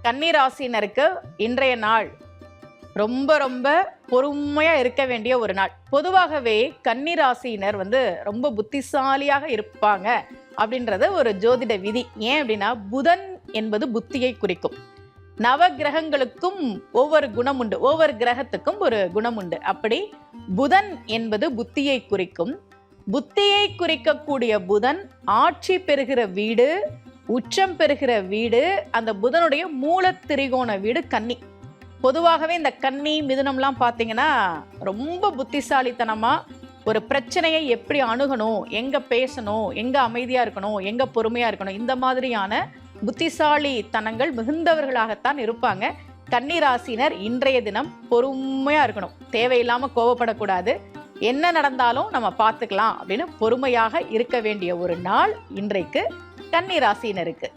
கன்னி ராசினருக்கு இன்றைய நாள் ரொம்ப ரொம்ப பொறுமையா இருக்க வேண்டிய ஒரு நாள். பொதுவாகவே கன்னி ராசியினர் ரொம்ப புத்திசாலியாக இருப்பாங்க அப்படின்றது ஒரு ஜோதிட விதி. ஏன் அப்படின்னா புதன் என்பது புத்தியை குறிக்கும். நவ கிரகங்களுக்கும் ஒவ்வொரு குணம் உண்டு, ஒவ்வொரு கிரகத்துக்கும் ஒரு குணம் உண்டு. அப்படி புதன் என்பது புத்தியை குறிக்கும். புத்தியை குறிக்கக்கூடிய புதன் ஆட்சி பெறுகிற வீடு, உச்சம் பெறுகிற வீடு, அந்த புதனுடைய மூல திரிகோண வீடு கன்னி. பொதுவாகவே இந்த கன்னி மிதுனம்லாம் பார்த்தீங்கன்னா ரொம்ப புத்திசாலித்தனமா ஒரு பிரச்சனையை எப்படி அணுகணும், எங்க பேசணும், எங்க அமைதியா இருக்கணும், எங்க பொறுமையா இருக்கணும், இந்த மாதிரியான புத்திசாலித்தனங்கள் மிகுந்தவர்களாகத்தான் இருப்பாங்க. கன்னி ராசினர் இன்றைய தினம் பொறுமையா இருக்கணும். தேவையில்லாம கோபப்படக்கூடாது. என்ன நடந்தாலும் நம்ம பார்த்துக்கலாம் அப்படின்னு பொறுமையாக இருக்க வேண்டிய ஒரு நாள் இன்றைக்கு கன்னி ராசினருக்கு.